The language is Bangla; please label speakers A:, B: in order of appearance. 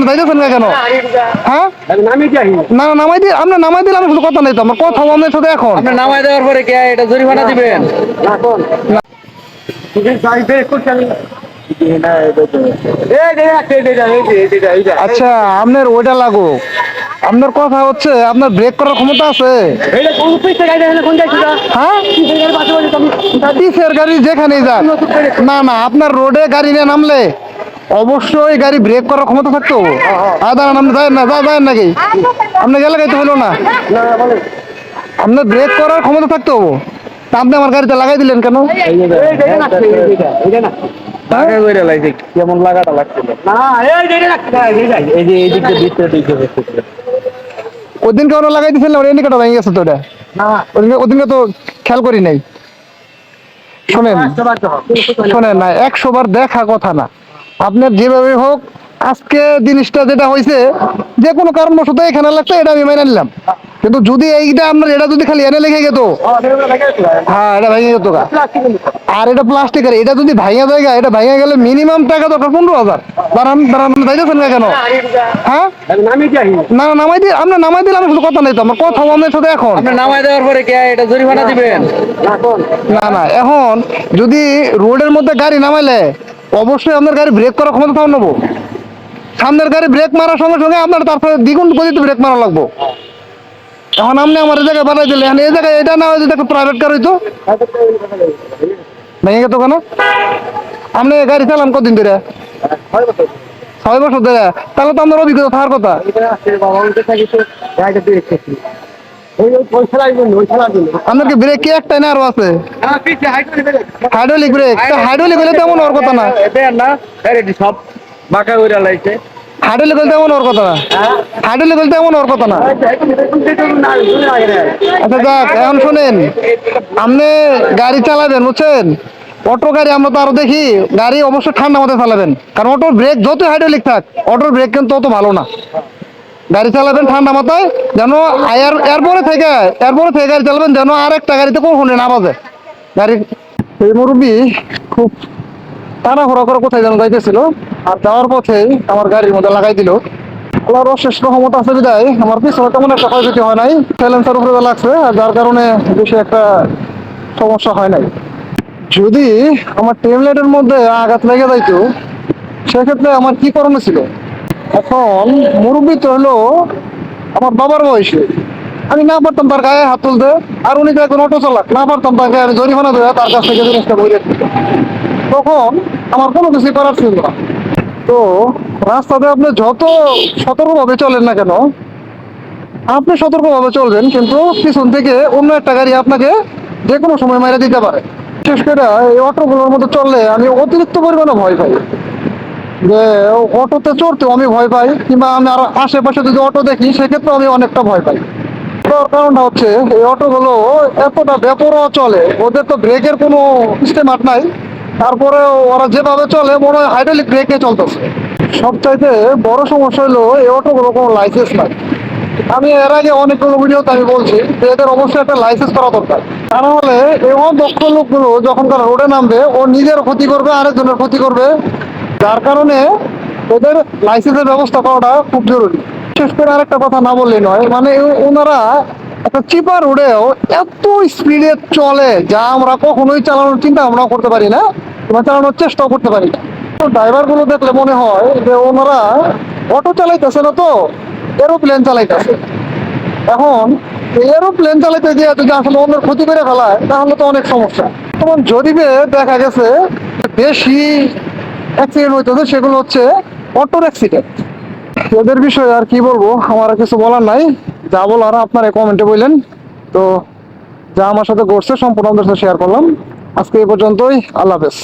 A: যাইতেছেন না কেন? হ্যাঁ না না, নামাই দিয়ে আপনি নামাই দিলে আমি শুধু কথা নাই তো, আমার কথা আপনার সাথে এখন
B: আপনি নামাই দেওয়ার পরে কি এটা জরিমানা দিবেন?
A: আচ্ছা আপনার ওইটা লাগো, আপনার কথা হচ্ছে আপনার ব্রেক করার ক্ষমতা আছে? হ্যাঁ পিসের গাড়ি যেখানেই যাক না না, আপনার রোডে গাড়ি নিয়ে নামলে অবশ্যই গাড়ি ব্রেক করার ক্ষমতা থাকতো। দাঁড়ান আপনি যায় না, যায় নাকি আপনি গেলে গাইতে হলো না, আপনার ব্রেক করার ক্ষমতা থাকতো, তা আপনি আমার গাড়িতে লাগাই দিলেন কেন?
B: কেমন লাগাটা লাগছিল?
A: ওই দিনকে ওরা লাগাই দিয়েছিল, ওর ইন্ডিকেটর ভেঙে গেছে তো, ওটা ওদিনকে তো খেয়াল করি নাই। শোনেন শোনেন না, 100 বার দেখা কথা না, আপনার যেভাবে হোক আজকে জিনিসটা যেটা হয়েছে যে কোনো কারণবশত এখানে লাগছে, এটা আমি মেনে নিলাম, কিন্তু যদি এইটা আপনার এটা যদি খালি এনে লেগে যেত, হ্যাঁ এটা ভেঙে যেত গা। আর এটা প্লাস্টিকের, এটা যদি ভাঙা জায়গা, এটা ভাঙা গেলে মিনিমাম টাকা দরকার 15,000। দাঁড়ান দাঁড়ান, যাইতেছেন না কেন? হ্যাঁ না না, নামাই দিয়ে আপনি নামাই দিলে আমি শুধু কথা নাই তো, আমার কথা আপনার সাথে এখন
B: আপনি নামাই দেওয়ার পরে কি এটা জরিমানা দিবেন?
A: না না, এখন যদি রোডের মধ্যে গাড়ি নামাইলে অবশ্যই আপনার গাড়ি ব্রেক করার ক্ষমতা থাকুন নেবো, সামনের গাড়ি ব্রেক মারার সঙ্গে সঙ্গে আপনার তারপরে দ্বিগুণ গতিতে ব্রেক মারা লাগবো। এখন আপনি আমার এই জায়গায় বানাই দিলে, এই জায়গায় এটা না যদি একটা প্রাইভেট কার হইতো, ভেঙে গেত কেন? আপনি গাড়ি চালান কতদিন ধরে? 6 বছর ধরে, তাহলে তো আপনার অভিজ্ঞতা থাকার কথা। আপনার কি ব্রেক কি একটাই না আরো আছে? হাইড্রোলিক ব্রেক, হাইড্রোলিক হলে তেমন হওয়ার কথা না,
B: সব বাঁকা করে লাইছে।
A: হাইড্রোলিক হলে তেমন হওয়ার কথা না, হাইড্রোলিক হলে তেমন হওয়ার কথা না। আচ্ছা যাক, এখন শোনেন, আপনি গাড়ি চালাবেন বুঝছেন, অটো গাড়ি আমরা তো আরো দেখি, গাড়ি অবশ্যই ঠান্ডা মাথায় চালাবেন, কারণ অটোর ব্রেক যত হাইড্রোলিক থাক, অটোর ব্রেক কিন্তু তত ভালো না। গাড়ি চালাবেন ঠান্ডা মাথায়, যেন এরপরে থেকে গাড়ি চালাবেন, যেন আর একটা গাড়িতে কখনো না বাজে গাড়ি। এই মুরব্বী খুব তাড়াহুড়া করে কোথায় যেন যাইতেছিল, আর যাওয়ার পথেই আমার গাড়ির মধ্যে লাগাই দিল। আল্লাহর অশেষ রহমত আছে বিদায় আমার পিছনে তেমন একটা ক্ষয়ক্ষতি হয় নাই, সাইলেন্সার উপরে লাগছে, আর যার কারণে বেশি একটা সমস্যা হয় নাই। যদি আমার টেম লাইটের মধ্যে আঘাত লেগে যাইতো, সেক্ষেত্রে আমার কি করণীয় ছিল? এখন মুরব্বী তো হলো আমার বাবার বয়সে, আমি না পারতাম তার গায়ে হাত তুলতে, আর উনি তো এখন অটো চালাক, না পারতাম তাকে আমি জরিমানা দেওয়া, তার কাছ থেকে জিনিসটা বই রাখতে। তখন আমার কোনো কিছু করার ছিল না। তো রাস্তাতে আপনি যত সতর্কভাবে চলেন না কেন, আপনি সতর্কভাবে চলবেন, কিন্তু পিছন থেকে অন্য একটা গাড়ি আপনাকে যে কোনো সময় মেরে দিতে পারে। বিশেষ করে এই অটোগুলোর মধ্যে চললে আমি অতিরিক্ত পরিমাণে ভয় পাই, যে অটোতে চড়তেও আমি ভয় পাই, কিংবা আমি আর আশেপাশে যদি অটো দেখি সেক্ষেত্রে আমি অনেকটা ভয় পাই। তার কারণটা হচ্ছে এই অটোগুলো এতটা বেপরোয়া চলে, ওদের তো ব্রেকের কোনো সিস্টেম আর নাই, তারপরে ওরা যেভাবে চলে মনে হয় হাইড্রোলিক ব্রেকে চলতেছে। সবচাইতে বড় সমস্যা হলো এই অটোগুলো কোনো লাইসেন্স নাই। আমি এর আগে অনেকগুলো ভিডিওতে আমি বলছি যে এদের অবশ্যই একটা লাইসেন্স করা দরকার, তা না হলে এই অদক্ষ লোকগুলো যখন তারা রোডে নামবে, ও নিজের ক্ষতি করবে, আরেকজনের ক্ষতি করবে, যার কারণে ওদের লাইসেন্সের ব্যবস্থা করাটা খুব জরুরি। বিশেষ করে আরেকটা কথা না বললেই নয়, মানে ওনারা একটা চিপা রোডেও এত স্পিডে চলে, যা আমরা কখনোই চালানোর চিন্তা ভাবনা করতে পারি না, কিংবা চালানোর চেষ্টাও করতে পারি না। ড্রাইভার গুলো দেখলে মনে হয় যে ওনারা অটো চালাইতেছে না তো, এরোপ্লেন চালাইতেছে। এখন এরোপ্লেন চালাইতে গিয়ে যদি আসলে অন্যের ক্ষতি করে ফেলায়, তাহলে তো অনেক সমস্যা। যেমন জরিপে দেখা গেছে বেশি অ্যাক্সিডেন্ট হইতেছে সেগুলো হচ্ছে অটোর অ্যাক্সিডেন্ট। এদের বিষয়ে আর কি বলবো, আমার আর কিছু বলার নাই, যা বলার আপনারা কমেন্টে বললেন। তো যা আমার সাথে ঘটছে সম্পূর্ণ আপনাদের সাথে শেয়ার করলাম। আজকে এই পর্যন্তই, আল্লাহ হাফেজ।